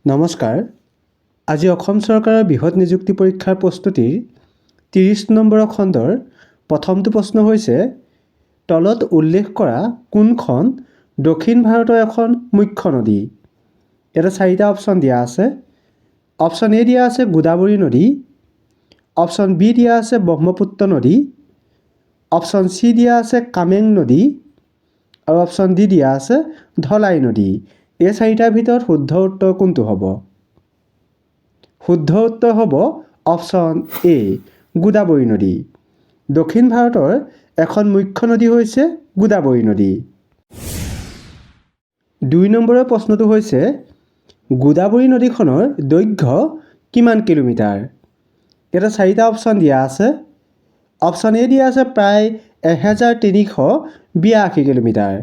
নমস্কাৰ। আজি অসম চৰকাৰৰ বৃহৎ নিযুক্তি পৰীক্ষাৰ প্ৰস্তুতিৰ 30 নম্বৰৰ খণ্ডৰ প্ৰথমটো প্ৰশ্ন হৈছে তলত উল্লেখ কৰা কোনখন দক্ষিণ ভাৰতৰ এখন মুখ্য নদী? ইয়াতে 4টা অপশ্যন দিয়া আছে। অপশ্যন এ দিয়া আছে গোদাবৰী নদী, অপশ্যন বি দিয়া আছে ব্ৰহ্মপুত্ৰ নদী, অপশ্যন চি দিয়া আছে কামেং নদী আৰু অপশ্যন ডি দিয়া আছে ধলাই নদী। এই 4টাৰ ভিতৰত শুদ্ধ উত্তৰ কোনটো হ'ব? শুদ্ধ উত্তৰ হ'ব অপশ্যন এ গোদাবৰী নদী। দক্ষিণ ভাৰতৰ এখন মুখ্য নদী হৈছে গোদাবৰী নদী। 2 নম্বৰৰ প্ৰশ্নটো হৈছে গোদাবৰী নদীখনৰ দৈৰ্ঘ্য কিমান কিলোমিটাৰ? ইয়াতে 4টা অপশ্যন দিয়া আছে। অপশ্যন এ দিয়া আছে প্ৰায় 1382 কিলোমিটাৰ,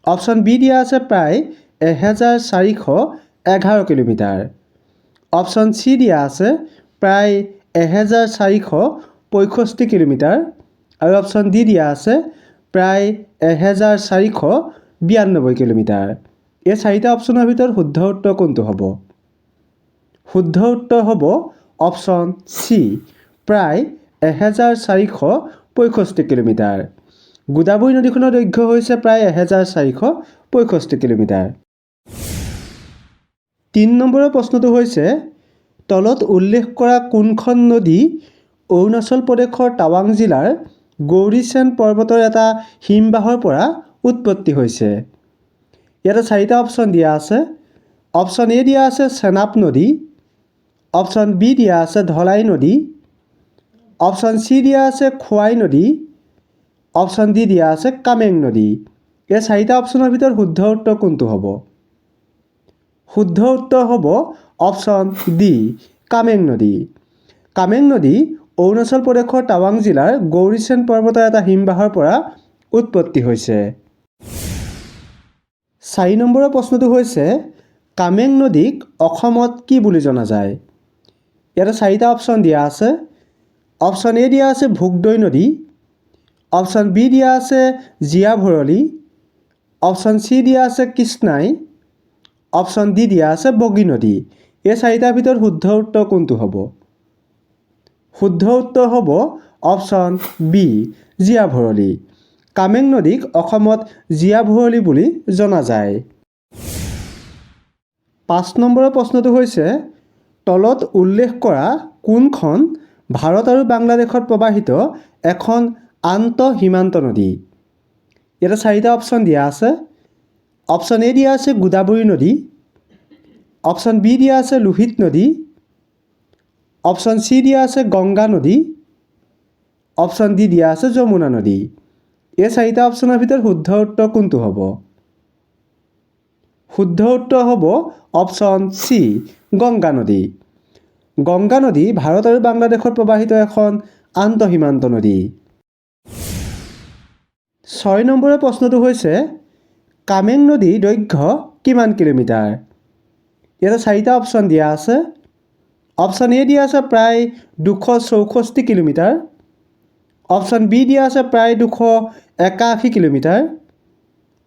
অপশ্যন বি দিয়া আছে প্ৰায় 1411 কিলোমিটাৰ, অপশ্যন চি দিয়া আছে প্ৰায় 1465 কিলোমিটাৰ আৰু অপশ্যন ডি দিয়া আছে প্ৰায় 1492 কিলোমিটাৰ। এই 4টা অপশ্যনৰ ভিতৰত শুদ্ধ উত্তৰ কোনটো হ'ব? শুদ্ধ উত্তৰ হ'ব অপশ্যন চি প্ৰায় 1465 কিলোমিটাৰ। গোদাবৰী নদীখনৰ দৈৰ্ঘ্য হৈছে প্ৰায় 1465 কিলোমিটাৰ। 3 নম্বৰৰ প্ৰশ্নটো হৈছে তলত উল্লেখ কৰা কোনখন নদী অৰুণাচল প্ৰদেশৰ টাৱাং জিলাৰ গৌৰীচেন পৰ্বতৰ এটা হিমবাহৰ পৰা উৎপত্তি হৈছে? ইয়াতে 4টা অপশ্যন দিয়া আছে। অপশ্যন এ দিয়া আছে চেনাব নদী, অপশ্যন বি দিয়া আছে ধলাই নদী, অপশ্যন চি দিয়া আছে খোৱাই নদী, অপশ্যন ডি দিয়া আছে কামেং নদী। এই 4টা অপশ্যনৰ ভিতৰত শুদ্ধ উত্তৰ কোনটো হ'ব? শুদ্ধ উত্তৰ হ'ব অপশ্যন ডি কামেং নদী। কামেং নদী অৰুণাচল প্ৰদেশৰ টাৱাং জিলাৰ গৌৰীচেন পৰ্বতৰ এটা হিমবাহৰ পৰা উৎপত্তি হৈছে। 4 নম্বৰৰ প্ৰশ্নটো হৈছে কামেং নদীক অসমত কি বুলি জনা যায়? ইয়াতে 4টা অপশ্যন দিয়া আছে। অপশ্যন এ দিয়া আছে ভোগদৈ নদী, অপশ্যন বি দিয়া আছে জীয়া ভৰলী, অপশ্যন চি দিয়া আছে কৃষ্ণাই, অপশ্যন ডি দিয়া আছে বগী নদী। এই 4টাৰ ভিতৰত শুদ্ধ উত্তৰ কোনটো হ'ব? শুদ্ধ উত্তৰ হ'ব অপশ্যন বি জীয়া ভৰলী। কামেং নদীক অসমত জীয়া ভৰলী বুলি জনা যায়। 5 নম্বৰৰ প্ৰশ্নটো হৈছে তলত উল্লেখ কৰা কোনখন ভাৰত আৰু বাংলাদেশত প্ৰৱাহিত এখন আন্তঃসীমান্ত নদী? ইয়াতে 4টা অপশ্যন দিয়া আছে। অপশ্যন এ দিয়া আছে গোদাবৰী নদী, অপশ্যন বি দিয়া আছে লোহিত নদী, অপশ্যন চি দিয়া আছে গংগা নদী, অপশ্যন ডি দিয়া আছে যমুনা নদী। এই 4টা অপশ্যনৰ ভিতৰত শুদ্ধ উত্তৰ কোনটো হ'ব? শুদ্ধ উত্তৰ হ'ব অপশ্যন চি গংগা নদী। গংগা নদী ভাৰত আৰু বাংলাদেশত প্ৰৱাহিত এখন আন্তঃসীমান্ত নদী। 6 নম্বৰৰ প্ৰশ্নটো হৈছে কামেং নদীৰ দৈৰ্ঘ্য কিমান কিলোমিটাৰ? ইয়াতে 4টা অপশ্যন দিয়া আছে। অপশ্যন এ দিয়া আছে প্ৰায় 264 কিলোমিটাৰ, অপশ্যন বি দিয়া আছে প্ৰায় 281 কিলোমিটাৰ,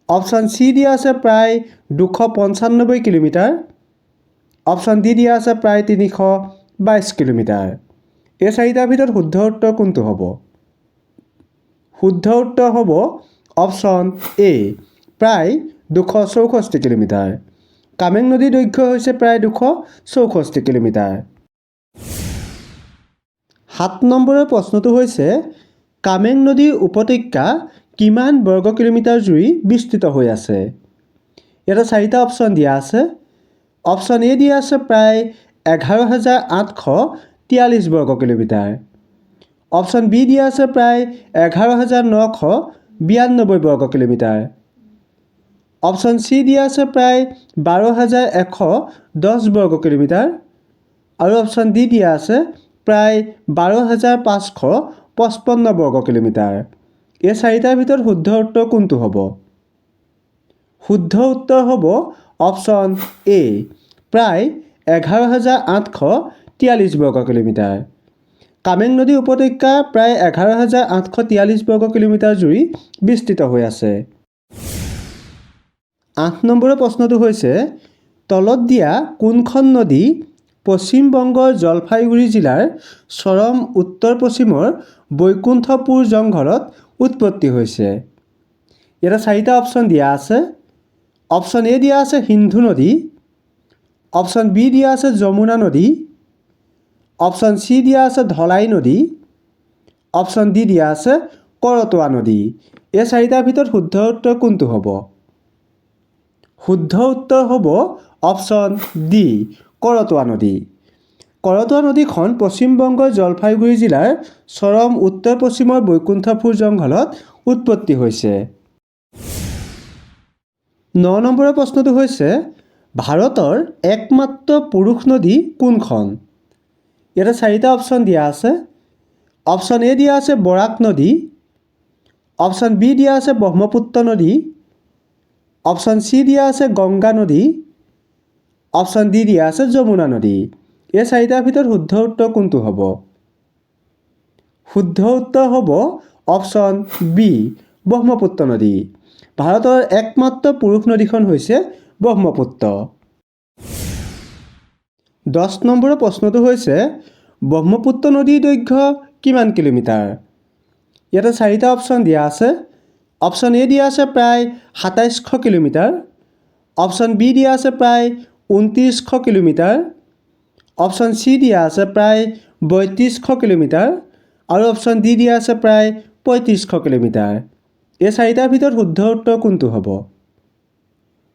অপশ্যন চি দিয়া আছে প্ৰায় 295 কিলোমিটাৰ, অপশ্যন ডি দিয়া আছে প্ৰায় 322 কিলোমিটাৰ। এই 4টাৰ ভিতৰত শুদ্ধ উত্তৰ কোনটো হ'ব? শুদ্ধ উত্তৰ হ'ব অপশ্যন এ প্ৰায় 264 কিলোমিটাৰ। কামেং নদীৰ দৈৰ্ঘ্য হৈছে প্ৰায় 264 কিলোমিটাৰ। 7 নম্বৰৰ প্ৰশ্নটো হৈছে কামেং নদীৰ উপত্যকা কিমান বৰ্গ কিলোমিটাৰ জুৰি বিস্তৃত হৈ আছে? ইয়াতে 4টা অপশ্যন দিয়া আছে। অপশ্যন এ দিয়া আছে প্ৰায় 11,843 বৰ্গ কিলোমিটাৰ, অপশ্যন বি দিয়া আছে প্ৰায় 11,992 বৰ্গ কিলোমিটাৰ, অপশ্যন চি দিয়া আছে প্ৰায় 12,110 বৰ্গ কিলোমিটাৰ আৰু অপশ্যন ডি দিয়া আছে প্ৰায় 12,555 বৰ্গ কিলোমিটাৰ। এই 4টাৰ ভিতৰত শুদ্ধ উত্তৰ কোনটো হ'ব? শুদ্ধ উত্তৰ হ'ব অপশ্যন এ প্ৰায় 11,843 বৰ্গ কিলোমিটাৰ। কামেং নদী উপত্যকা প্ৰায় 11,843 বৰ্গ কিলোমিটাৰ জুৰি বিস্তৃত হৈ আছে। 8 নম্বৰৰ প্ৰশ্নটো হৈছে তলত দিয়া কোনখন নদী পশ্চিম বংগৰ জলপাইগুৰি জিলাৰ চৰম উত্তৰ পশ্চিমৰ বৈকুণ্ঠপুৰ জংঘলত উৎপত্তি হৈছে? ইয়াতে 4টা অপশ্যন দিয়া আছে। অপশ্যন এ দিয়া আছে সিন্ধু নদী, অপশ্যন বি দিয়া আছে যমুনা নদী, অপশ্যন চি দিয়া আছে ধলাই নদী, অপশ্যন ডি দিয়া আছে কৰতোৱা নদী। এই 4টাৰ ভিতৰত শুদ্ধ উত্তৰ কোনটো হ'ব? শুদ্ধ উত্তৰ হ'ব অপশ্যন ডি কৰতোৱা নদী। কৰতোৱা নদীখন পশ্চিম বংগৰ জলপাইগুৰি জিলাৰ চৰম উত্তৰ পশ্চিমৰ বৈকুণ্ঠপুৰ জংঘলত উৎপত্তি হৈছে। 9 নম্বৰৰ প্ৰশ্নটো হৈছে ভাৰতৰ একমাত্ৰ পুৰুষ নদী কোনখন? ইয়াতে 4টা অপশ্যন দিয়া আছে। অপশ্যন এ দিয়া আছে বৰাক নদী, অপশ্যন বি দিয়া আছে ব্ৰহ্মপুত্ৰ নদী, অপশ্যন চি দিয়া আছে গংগা নদী, অপশ্যন ডি দিয়া আছে যমুনা নদী। এই 4টাৰ ভিতৰত শুদ্ধ উত্তৰ কোনটো হ'ব? শুদ্ধ উত্তৰ হ'ব অপশ্যন বি ব্ৰহ্মপুত্ৰ নদী। ভাৰতৰ একমাত্ৰ পুৰুষ নদীখন হৈছে ব্ৰহ্মপুত্ৰ। 10 নম্বৰৰ প্ৰশ্নটো হৈছে ব্ৰহ্মপুত্ৰ নদীৰ দৈৰ্ঘ্য কিমান কিলোমিটাৰ? ইয়াতে 4টা অপশ্যন দিয়া আছে। অপশ্যন এ দিয়া আছে প্ৰায় 2700 কিলোমিটাৰ, অপশ্যন বি দিয়া আছে প্ৰায় 2900 কিলোমিটাৰ, অপশ্যন চি দিয়া আছে প্ৰায় 3200 কিলোমিটাৰ আৰু অপশ্যন ডি দিয়া আছে প্ৰায় 3500 কিলোমিটাৰ। এই 4টাৰ ভিতৰত শুদ্ধ উত্তৰ কোনটো হ'ব?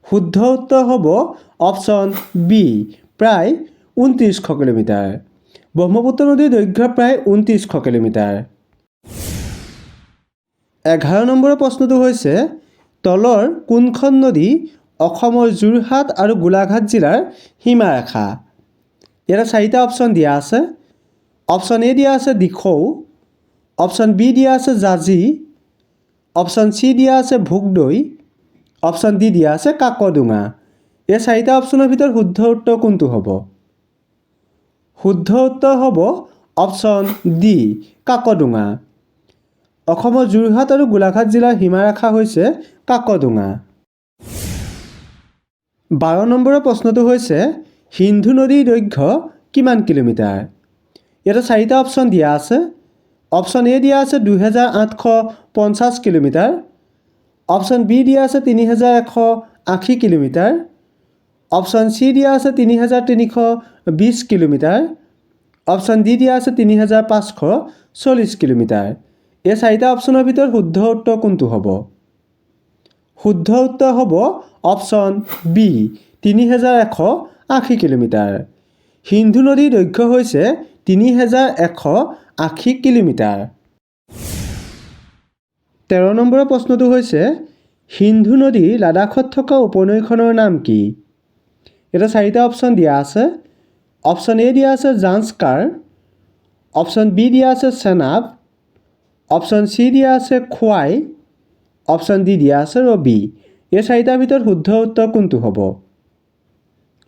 শুদ্ধ উত্তৰ হ'ব অপশ্যন বি প্ৰায় 2900 কিলোমিটাৰ। ব্ৰহ্মপুত্ৰ নদীৰ দৈৰ্ঘ্য প্ৰায় 2900 কিলোমিটাৰ। 11 নম্বৰৰ প্ৰশ্নটো হৈছে তলৰ কোনখন নদী অসমৰ যোৰহাট আৰু গোলাঘাট জিলাৰ সীমাৰেখা? ইয়াতে 4টা অপশ্যন দিয়া আছে। অপশ্যন এ দিয়া আছে দিখৌ, অপশ্যন বি দিয়া আছে জাঁজি, অপশ্যন চি দিয়া আছে ভোগদৈ, অপশ্যন ডি দিয়া আছে কাকডোঙা। এই 4টা অপশ্যনৰ ভিতৰত শুদ্ধ উত্তৰ কোনটো হ'ব? শুদ্ধ উত্তৰ হ'ব অপশ্যন ডি কাকডোঙা। অসমৰ যোৰহাট আৰু গোলাঘাট জিলাৰ সীমাৰেখা হৈছে কাকডোঙা। 12 নম্বৰৰ প্ৰশ্নটো হৈছে সিন্ধু নদীৰ দৈৰ্ঘ্য কিমান কিলোমিটাৰ? ইয়াতে 4টা অপশ্যন দিয়া আছে। অপশ্যন এ দিয়া আছে 2850 কিলোমিটাৰ, অপশ্যন বি দিয়া আছে 3180 কিলোমিটাৰ, অপশ্যন চি দিয়া আছে 3320 কিলোমিটাৰ, অপশ্যন ডি দিয়া আছে 3540 কিলোমিটাৰ। এই 4টা অপশ্যনৰ ভিতৰত শুদ্ধ উত্তৰ কোনটো হ'ব? শুদ্ধ উত্তৰ হ'ব অপশ্যন বি 3180 কিলোমিটাৰ। সিন্ধু নদীৰ দৈৰ্ঘ্য হৈছে 3180 কিলোমিটাৰ। 13 নম্বৰৰ প্ৰশ্নটো হৈছে সিন্ধু নদীৰ লাডাখত থকা উপনৈখনৰ নাম কি? এটা 4টা অপশ্যন দিয়া আছে। অপশ্যন এ দিয়া আছে জাঞ্জকাৰ, অপশ্যন বি দিয়া আছে চেনাব, অপশ্যন চি দিয়া আছে খোৱাই, অপশ্যন ডি দিয়া আছে ৰবি। এই 4টাৰ ভিতৰত শুদ্ধ উত্তৰ কোনটো হ'ব?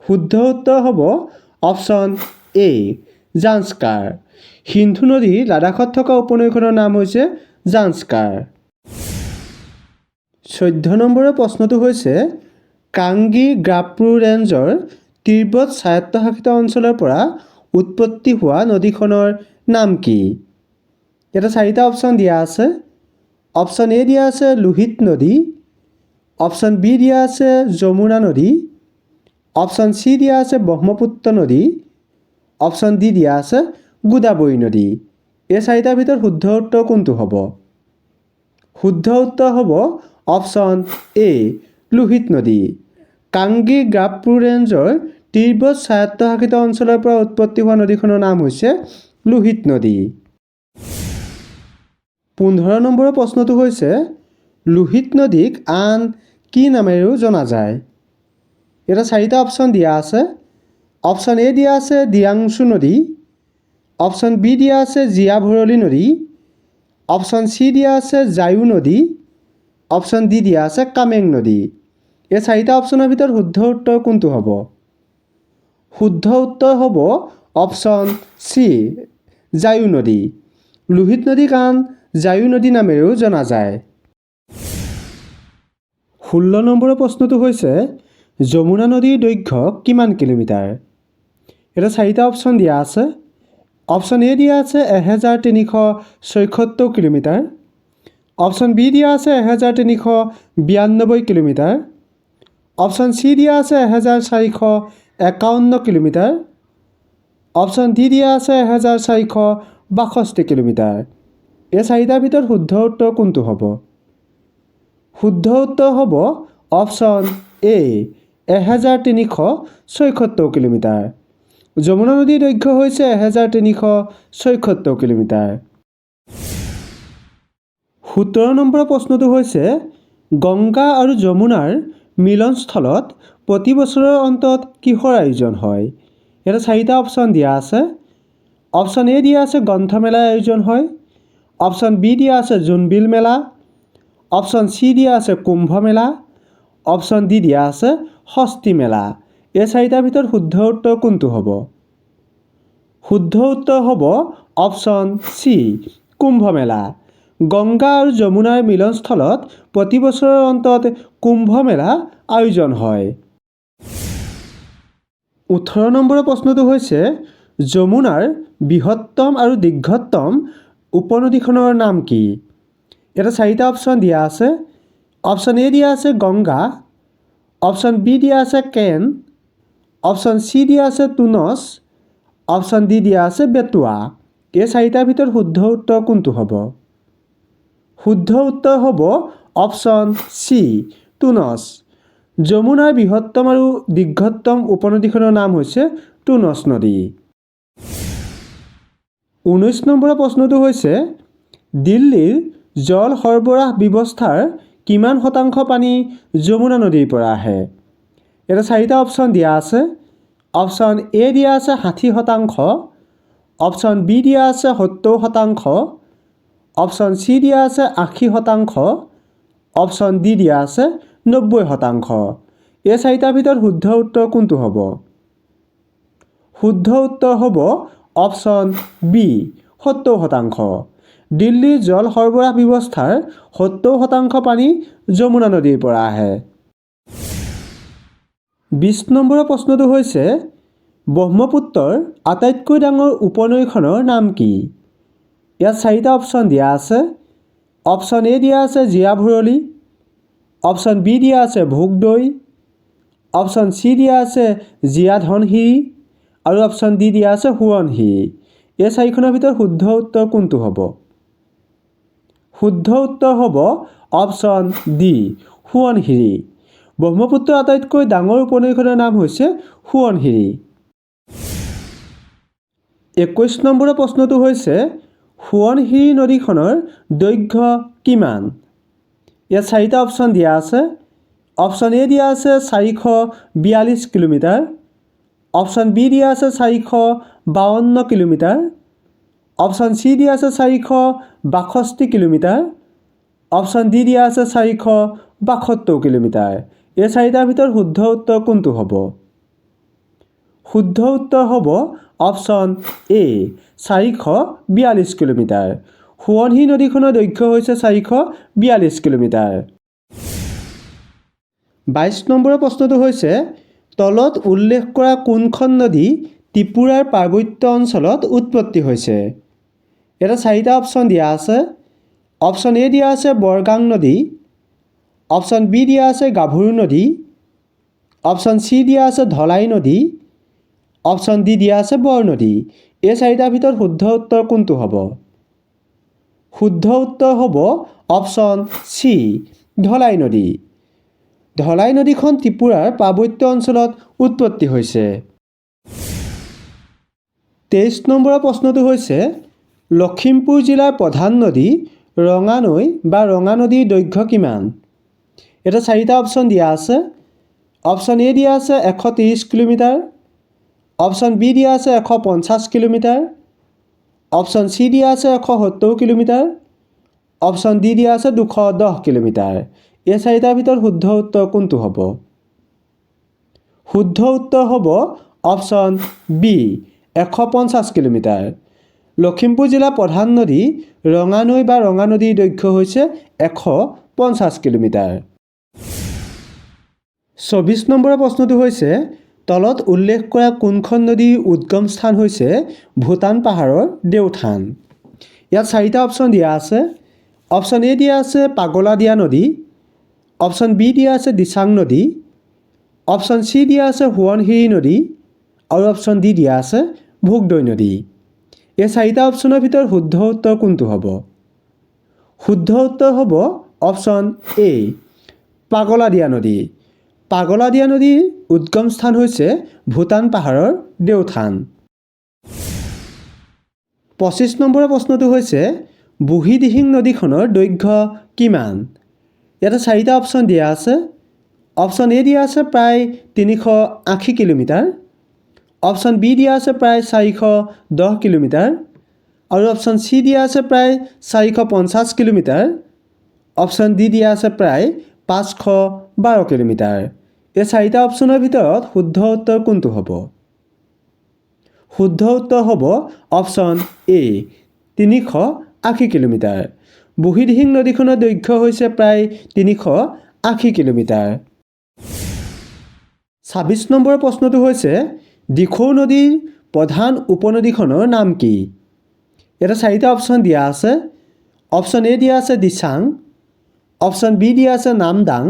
শুদ্ধ উত্তৰ হ'ব অপশ্যন এ জাঞ্জকাৰ। সিন্ধু নদীৰ লাডাখত থকা উপনৈখনৰ নাম হৈছে জাঞ্জকাৰ। 14 নম্বৰৰ প্ৰশ্নটো হৈছে কাংগী গ্ৰাপ্ৰু ৰেঞ্জৰ তিব্বত স্বায়ত্তশাসিত অঞ্চলৰ পৰা উৎপত্তি হোৱা নদীখনৰ নাম কি? ইয়াতে 4টা অপশ্যন দিয়া আছে। অপশ্যন এ দিয়া আছে লোহিত নদী, অপশ্যন বি দিয়া আছে যমুনা নদী, অপশ্যন চি দিয়া আছে ব্ৰহ্মপুত্ৰ নদী, অপশ্যন ডি দিয়া আছে গোদাবৰী নদী। এই 4টাৰ ভিতৰত শুদ্ধ উত্তৰ কোনটো হ'ব? শুদ্ধ উত্তৰ হ'ব অপশ্যন এ লোহিত নদী। কাংগী গ্ৰাপ্ৰু ৰেঞ্জৰ তিব্বত স্বায়ত্তশাসিত অঞ্চলৰ পৰা উৎপত্তি হোৱা নদীখনৰ নাম হৈছে লোহিত নদী। 15 নম্বৰৰ প্ৰশ্নটো হৈছে লোহিত নদীক আন কি নামেৰেও জনা যায়? এটা 4টা অপশ্যন দিয়া আছে। অপশ্যন এ দিয়া আছে দিয়াংশু নদী, অপশ্যন বি দিয়া আছে জীয়া ভৰলী নদী, অপশ্যন চি দিয়া আছে জায়ু নদী, অপশ্যন ডি দিয়া আছে কামেং নদী। এই 4টা অপশ্যনৰ ভিতৰত শুদ্ধ উত্তৰ কোনটো হ'ব? শুদ্ধ উত্তৰ হ'ব অপশ্যন চি জায়ু নদী। লোহিত নদীক আন জায়ু নদী নামেৰেও জনা যায়। 16 নম্বৰৰ প্ৰশ্নটো হৈছে যমুনা নদীৰ দৈৰ্ঘ্য কিমান কিলোমিটাৰ? এটা 4টা অপশ্যন দিয়া আছে। অপশ্যন এ দিয়া আছে 1376 কিলোমিটাৰ, অপশ্যন বি দিয়া আছে 1392 কিলোমিটাৰ, অপশ্যন চি দিয়া আছে 1451 কিলোমিটাৰ, অপশ্যন ডি দিয়া আছে 1462 কিলোমিটাৰ। এই 4টাৰ ভিতৰত শুদ্ধ উত্তৰ কোনটো হ'ব? শুদ্ধ উত্তৰ হ'ব অপশ্যন এ 1376 কিলোমিটাৰ। যমুনা নদীৰ দৈৰ্ঘ্য হৈছে 1376 কিলোমিটাৰ। 17 নম্বৰৰ প্ৰশ্নটো হৈছে গংগা আৰু যমুনাৰ মিলনস্থলত প্ৰতি বছৰৰ অন্তত কিহৰ আয়োজন হয়? ইয়াতে 4টা অপশ্যন দিয়া আছে। অপশ্যন এ দিয়া আছে গ্ৰন্থমেলাৰ আয়োজন হয়, অপশ্যন বি দিয়া আছে জোনবিল মেলা, অপশ্যন চি দিয়া আছে কুম্ভ মেলা, অপশ্যন ডি দিয়া আছে ষষ্ঠী মেলা। এই 4টাৰ ভিতৰত শুদ্ধ উত্তৰ কোনটো হ'ব? শুদ্ধ উত্তৰ হ'ব অপশ্যন চি কুম্ভ মেলা। গংগা আৰু যমুনাৰ মিলনস্থলত প্ৰতি বছৰৰ অন্তত কুম্ভ মেলা আয়োজন হয়। 18 নম্বৰৰ প্ৰশ্নটো হৈছে যমুনাৰ বৃহত্তম আৰু দীৰ্ঘতম উপনদীখনৰ নাম কি? এটা 4টা অপশ্যন দিয়া আছে। অপশ্যন এ দিয়া আছে গংগা, অপশ্যন বি দিয়া আছে কেন, অপশ্যন চি দিয়া আছে টুনচ, অপশ্যন ডি দিয়া আছে বেটুৱা। এই 4টাৰ ভিতৰত শুদ্ধ উত্তৰ কোনটো হ'ব? শুদ্ধ উত্তৰ হ'ব অপশ্যন চি টুনচ। যমুনাৰ বৃহত্তম আৰু দীৰ্ঘতম উপনদীখনৰ নাম হৈছে টুনচ নদী। 19 নম্বৰৰ প্ৰশ্নটো হৈছে দিল্লীৰ জল সৰবৰাহ ব্যৱস্থাৰ কিমান শতাংশ পানী যমুনা নদীৰ পৰা আহে? এটা 4টা অপশ্যন দিয়া আছে। অপশ্যন এ দিয়া আছে 60%, অপশ্যন বি দিয়া আছে 70%, অপশ্যন চি দিয়া আছে 80%, অপশ্যন ডি দিয়া আছে 90%। এই 4টাৰ ভিতৰত শুদ্ধ উত্তৰ কোনটো হ'ব? শুদ্ধ উত্তৰ হ'ব অপশ্যন বি 70%। দিল্লীৰ জল সৰবৰাহ ব্যৱস্থাৰ 70% পানী যমুনা নদীৰ পৰা আহে। 20 নম্বৰৰ প্ৰশ্নটো হৈছে ব্ৰহ্মপুত্ৰৰ আটাইতকৈ ডাঙৰ উপনৈখনৰ নাম কি? ইয়াত 4টা অপশ্যন দিয়া আছে। অপশ্যন এ দিয়া আছে জীয়া ভৰলী, অপশ্যন বি দিয়া আছে ভোগদৈ, অপশ্যন চি দিয়া আছে জীয়া ধনশিৰি আৰু অপশ্যন ডি দিয়া আছে সোৱণশিৰি। এই 4খনৰ ভিতৰত শুদ্ধ উত্তৰ কোনটো হ'ব? শুদ্ধ উত্তৰ হ'ব অপশ্যন ডি সোৱণশিৰি। ব্ৰহ্মপুত্ৰৰ আটাইতকৈ ডাঙৰ উপনৈখনৰ নাম হৈছে সোৱণশিৰি। 21 নম্বৰৰ প্ৰশ্নটো হৈছে সোৱণশিৰি নদীখনৰ দৈৰ্ঘ্য কিমান? ইয়াত 4টা অপশ্যন দিয়া আছে। অপশ্যন এ দিয়া আছে 442 কিলোমিটাৰ, অপশ্যন বি দিয়া আছে 452 কিলোমিটাৰ, অপশ্যন চি দিয়া আছে 462 কিলোমিটাৰ, অপশ্যন ডি দিয়া আছে 472 কিলোমিটাৰ। এই 4টাৰ ভিতৰত শুদ্ধ উত্তৰ কোনটো হ'ব? শুদ্ধ উত্তৰ হ'ব অপশ্যন এ 442 কিলোমিটাৰ। সোৱণশিৰি নদীখনৰ দৈৰ্ঘ্য হৈছে 442 কিলোমিটাৰ। 22 নম্বৰৰ প্ৰশ্নটো হৈছে তলত উল্লেখ কৰা কোনখন নদী ত্ৰিপুৰাৰ পাৰ্বত্য অঞ্চলত উৎপত্তি হৈছে? এটা 4টা অপশ্যন দিয়া আছে। অপশ্যন এ দিয়া আছে বৰগাং নদী, অপশ্যন বি দিয়া আছে গাভৰু নদী, অপশ্যন চি দিয়া আছে ধলাই নদী, অপশ্যন ডি দিয়া আছে বৰ নদী। এই 4টাৰ ভিতৰত শুদ্ধ উত্তৰ কোনটো হ'ব? শুদ্ধ উত্তৰ হ'ব অপশ্যন চি ধলাই নদী। ধলাই নদীখন ত্ৰিপুৰাৰ পাৰ্বত্য অঞ্চলত উৎপত্তি হৈছে। 23 নম্বৰৰ প্ৰশ্নটো হৈছে লখিমপুৰ জিলাৰ প্ৰধান নদী ৰঙা নৈ বা ৰঙা নদীৰ দৈৰ্ঘ্য কিমান? এটা 4টা অপশ্যন দিয়া আছে। অপশ্যন এ দিয়া আছে 130 কিলোমিটাৰ, অপশ্যন বি দিয়া আছে 150 কিলোমিটাৰ, অপশ্যন চি দিয়া আছে 170 কিলোমিটাৰ, অপশ্যন ডি দিয়া আছে 210 কিলোমিটাৰ। এই 4টাৰ ভিতৰত শুদ্ধ উত্তৰ কোনটো হ'ব? শুদ্ধ উত্তৰ হ'ব অপশ্যন বি 150 কিলোমিটাৰ। লখিমপুৰ জিলাৰ প্ৰধান নদী ৰঙা নৈ বা ৰঙা নদীৰ দৈৰ্ঘ্য হৈছে 150 কিলোমিটাৰ। 24 নম্বৰৰ প্ৰশ্নটো হৈছে তলত উল্লেখ কৰা কোনখন নদীৰ উদ্গম স্থান হৈছে ভূটান পাহাৰৰ দেওথান। ইয়াত 4টা অপশ্যন দিয়া আছে। অপশ্যন এ দিয়া আছে পাগলাদিয়া নদী, অপশ্যন বি দিয়া আছে দিচাং নদী, অপশ্যন চি দিয়া আছে সোৱণশিৰি নদী আৰু অপশ্যন ডি দিয়া আছে ভোগদৈ নদী। এই 4টা অপশ্যনৰ ভিতৰত শুদ্ধ উত্তৰ কোনটো হ'ব? শুদ্ধ উত্তৰ হ'ব অপশ্যন এ পাগলাদিয়া নদী। পাগলাদিয়া নদীৰ উদ্গম স্থান হৈছে ভূটান পাহাৰৰ দেওথান। 25 নম্বৰৰ প্ৰশ্নটো হৈছে বুঢ়ীদিহিং নদীখনৰ দৈৰ্ঘ্য কিমান? ইয়াতে 4টা অপশ্যন দিয়া আছে। অপশ্যন এ দিয়া আছে প্ৰায় 380 কিলোমিটাৰ, অপশ্যন বি দিয়া আছে প্ৰায় 410 কিলোমিটাৰ আৰু অপশ্যন চি দিয়া আছে প্ৰায় 450 কিলোমিটাৰ, অপশ্যন ডি দিয়া আছে প্ৰায় 512 কিলোমিটাৰ। এই 4টা অপশ্যনৰ ভিতৰত শুদ্ধ উত্তৰ কোনটো হ'ব? শুদ্ধ উত্তৰ হ'ব অপশ্যন এ 380 কিলোমিটাৰ। বুঢ়ীদিহিং নদীখনৰ দৈৰ্ঘ্য হৈছে প্ৰায় 380 কিলোমিটাৰ। 26 নম্বৰৰ প্ৰশ্নটো হৈছে দিখৌ নদীৰ প্ৰধান উপনদীখনৰ নাম কি? ইয়াতে 4টা অপশ্যন দিয়া আছে। অপশ্যন এ দিয়া আছে দিচাং, অপশ্যন বি দিয়া আছে নামদাং,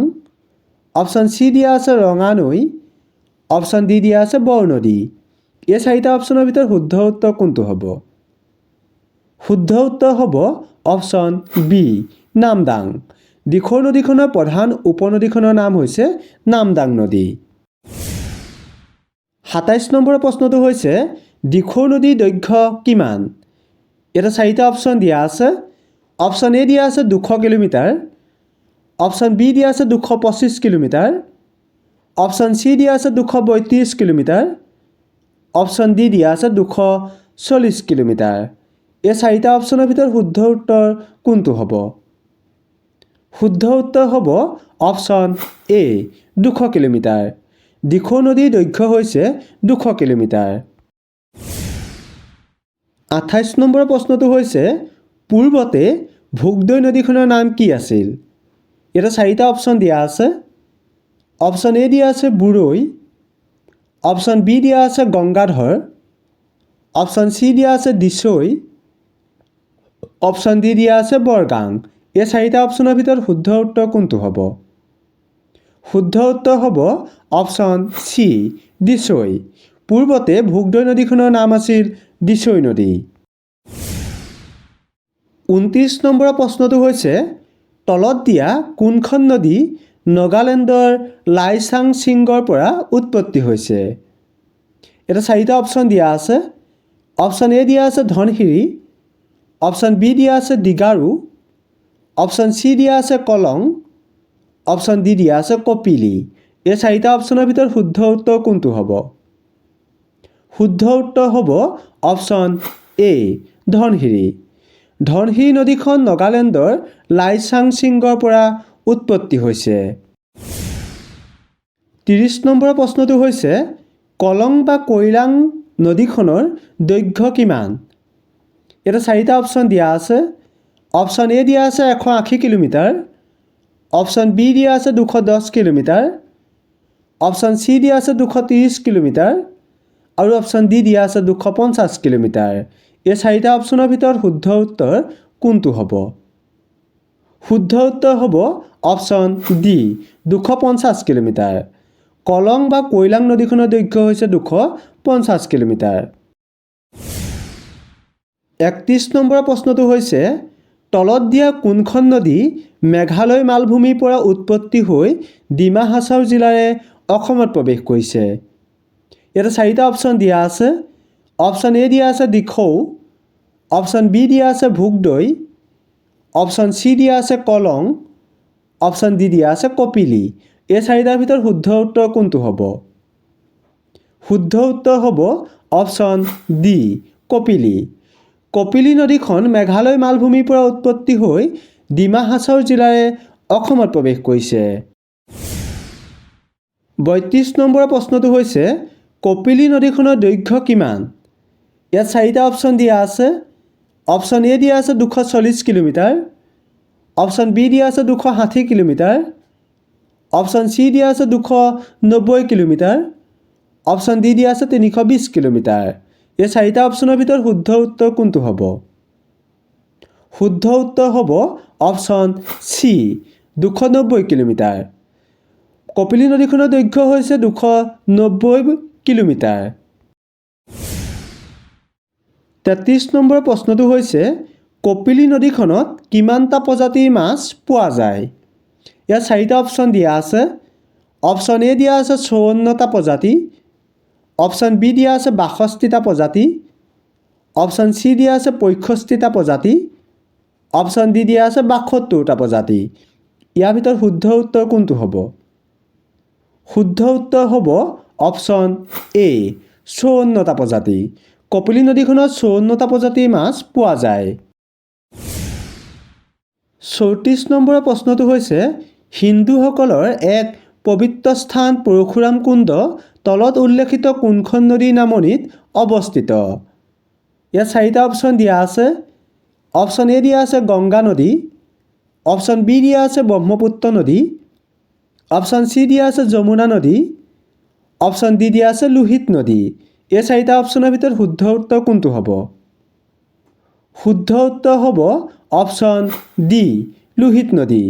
অপশ্যন চি দিয়া আছে ৰঙানৈ, অপশ্যন ডি দিয়া আছে বৰনদী। এই 4টা অপশ্যনৰ ভিতৰত শুদ্ধ উত্তৰ কোনটো হ'ব? শুদ্ধ উত্তৰ হ'ব অপশ্যন বি নামদাং। দিখৌ নদীখনৰ প্ৰধান উপনদীখনৰ নাম হৈছে নামদাং নদী। 27 নম্বৰৰ প্ৰশ্নটো হৈছে দিখৌ নদীৰ দৈৰ্ঘ্য কিমান? ইয়াতে 4টা অপশ্যন দিয়া আছে। অপশ্যন এ দিয়া আছে 200 কিলোমিটাৰ, অপশ্যন বি দিয়া আছে 225 কিলোমিটাৰ, অপশ্যন চি দিয়া আছে 232 কিলোমিটাৰ, অপশ্যন ডি দিয়া আছে 240 কিলোমিটাৰ। এই 4টা অপশ্যনৰ ভিতৰত শুদ্ধ উত্তৰ কোনটো হ'ব? শুদ্ধ উত্তৰ হ'ব অপশ্যন এ 200 কিলোমিটাৰ। দিখৌ নদীৰ দৈৰ্ঘ্য হৈছে 200 কিলোমিটাৰ। 28 নম্বৰৰ প্ৰশ্নটো হৈছে পূৰ্বতে ভোগদৈ নদীখনৰ নাম কি আছিল? ইয়াতে 4টা অপশ্যন দিয়া আছে। অপশ্যন এ দিয়া আছে বুৰৈ, অপশ্যন বি দিয়া আছে গংগাধৰ, অপশ্যন চি দিয়া আছে দিছৈ, অপশ্যন ডি দিয়া আছে বৰগাং। এই 4টা অপশ্যনৰ ভিতৰত শুদ্ধ উত্তৰ কোনটো হ'ব? শুদ্ধ উত্তৰ হ'ব অপশ্যন চি দিছৈ। পূৰ্বতে ভোগদৈ নদীখনৰ নাম আছিল দিছৈ নদী। 29 নম্বৰৰ প্ৰশ্নটো হৈছে তলত দিয়া কোনখন নদী নাগালেণ্ডৰ লাইচাং ছিংগৰ পৰা উৎপত্তি হৈছে? এটা 4টা অপশ্যন দিয়া আছে। অপশ্যন এ দিয়া আছে ধনশিৰি, অপশ্যন বি দিয়া আছে দিগাৰু, অপশ্যন চি দিয়া আছে কলং, অপশ্যন ডি দিয়া আছে কপিলি। এই 4টা অপশ্যনৰ ভিতৰত শুদ্ধ উত্তৰ কোনটো হ'ব? শুদ্ধ উত্তৰ হ'ব অপশ্যন এ ধনশিৰি। ধনশিৰি নদীখন নাগালেণ্ডৰ লাইচাং ছিংগৰ পৰা উৎপত্তি হৈছে। 30 নম্বৰৰ প্ৰশ্নটো হৈছে কলং বা কৈলাং নদীখনৰ দৈৰ্ঘ্য কিমান? এটা 4টা অপশ্যন দিয়া আছে। অপশ্যন এ দিয়া আছে 180 কিলোমিটাৰ, অপশ্যন বি দিয়া আছে 210 কিলোমিটাৰ, অপশ্যন চি দিয়া আছে 230 কিলোমিটাৰ আৰু অপশ্যন ডি দিয়া আছে 250 কিলোমিটাৰ। এই 4টা অপশ্যনৰ ভিতৰত শুদ্ধ উত্তৰ কোনটো হ'ব? শুদ্ধ উত্তৰ হ'ব অপশ্যন ডি 250 কিলোমিটাৰ। কলং বা কৈলাং নদীখনৰ দৈৰ্ঘ্য হৈছে 250 কিলোমিটাৰ। 31 নম্বৰৰ প্ৰশ্নটো হৈছে তলত দিয়া কোনখন নদী মেঘালয় মালভূমিৰ পৰা উৎপত্তি হৈ ডিমা হাছাও জিলাৰে অসমত প্ৰৱেশ কৰিছে? ইয়াতে 4টা অপশ্যন দিয়া আছে। অপশ্যন এ দিয়া আছে দিখৌ, অপশ্যন বি দিয়া আছে ভোগদৈ, অপশ্যন চি দিয়া আছে কলং, অপশ্যন ডি দিয়া আছে কপিলি। এই 4টাৰ ভিতৰত শুদ্ধ উত্তৰ কোনটো হ'ব? শুদ্ধ উত্তৰ হ'ব অপশ্যন ডি কপিলি। কপিলি নদীখন মেঘালয় মালভূমিৰ পৰা উৎপত্তি হৈ ডিমা হাছাও জিলাৰে অসমত প্ৰৱেশ কৰিছে। 32 নম্বৰৰ প্ৰশ্নটো হৈছে কপিলি নদীখনৰ দৈৰ্ঘ্য কিমান? ইয়াত 4টা অপশ্যন দিয়া আছে। অপশ্যন এ দিয়া আছে 240 কিলোমিটাৰ, অপশ্যন বি দিয়া আছে 260 কিলোমিটাৰ, অপশ্যন চি দিয়া আছে 290 কিলোমিটাৰ, অপশ্যন ডি দিয়া আছে 320 কিলোমিটাৰ। এই চাৰিটা অপশ্যনৰ ভিতৰত শুদ্ধ উত্তৰ কোনটো হ'ব? শুদ্ধ উত্তৰ হ'ব অপশ্যন চি 290 কিলোমিটাৰ। কপিলী নদীখনৰ দৈৰ্ঘ্য হৈছে 290 কিলোমিটাৰ। 33 নম্বৰ প্ৰশ্নটো হৈছে কপিলী নদীখনত কিমানটা প্ৰজাতিৰ মাছ পোৱা যায়? ইয়াত চাৰিটা অপশ্যন দিয়া আছে। অপশ্যন এ দিয়া আছে 54টা প্ৰজাতি, অপশ্যন বি দিয়া আছে 62টা প্ৰজাতি, অপশ্যন চি দিয়া আছে 65টা প্ৰজাতি, অপশ্যন ডি দিয়া আছে 72টা প্ৰজাতি। ইয়াৰ ভিতৰত শুদ্ধ উত্তৰ কোনটো হ'ব? শুদ্ধ উত্তৰ হ'ব অপশ্যন এ 54টা প্ৰজাতি। কপিলী নদীখনত 54টা প্ৰজাতিৰ মাছ পোৱা যায়। 34 নম্বৰৰ প্ৰশ্নটো হৈছে হিন্দুসকলৰ এক পবিত্ৰ স্থান পৰশুৰাম কুণ্ড তলত উল্লেখিত কোনখন নদীৰ নামনিত অৱস্থিত? ইয়াত চাৰিটা অপশ্যন দিয়া আছে। অপশ্যন এ দিয়া আছে গংগা নদী, অপশ্যন বি দিয়া আছে ব্ৰহ্মপুত্ৰ নদী, অপশ্যন চি দিয়া আছে যমুনা নদী, অপশ্যন ডি দিয়া আছে লোহিত নদী। এই চাৰিটা অপশ্যনৰ ভিতৰত শুদ্ধ উত্তৰ কোনটো হ'ব? শুদ্ধ উত্তৰ হ'ব অপশ্যন ডি লোহিত নদী।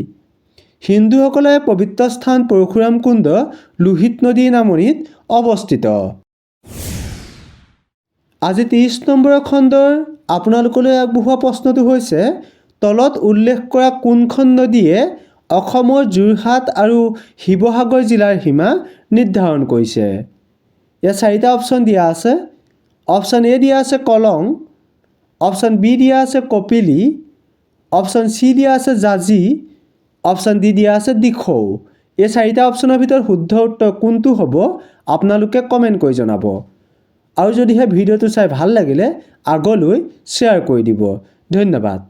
হিন্দুসকলৰ পবিত্ৰ স্থান পৰশুৰাম কুণ্ড লোহিত নদীৰ নামনিত অৱস্থিত। আজি 30 নম্বৰৰ খণ্ডৰ আপোনালোকলৈ আগবঢ়োৱা প্ৰশ্নটো হৈছে তলত উল্লেখ কৰা কোনখন নদীয়ে অসমৰ যোৰহাট আৰু শিৱসাগৰ জিলাৰ সীমা নিৰ্ধাৰণ কৰিছে? ইয়াত চাৰিটা অপশ্যন দিয়া আছে। অপশ্যন এ দিয়া আছে কলং, অপশ্যন বি দিয়া আছে কপিলী, অপশ্যন চি দিয়া আছে জাঁজি, অপশ্যন ডি দিয়া আছে দিখৌ। এই চাৰিটা অপশ্যনৰ ভিতৰত শুদ্ধ উত্তৰ কোনটো হ'ব আপোনালোকে কমেণ্ট কৰি জনাব। আৰু যদিহে ভিডিঅ'টো চাই ভাল লাগিলে আগলৈ শ্বেয়াৰ কৰি দিব। ধন্যবাদ।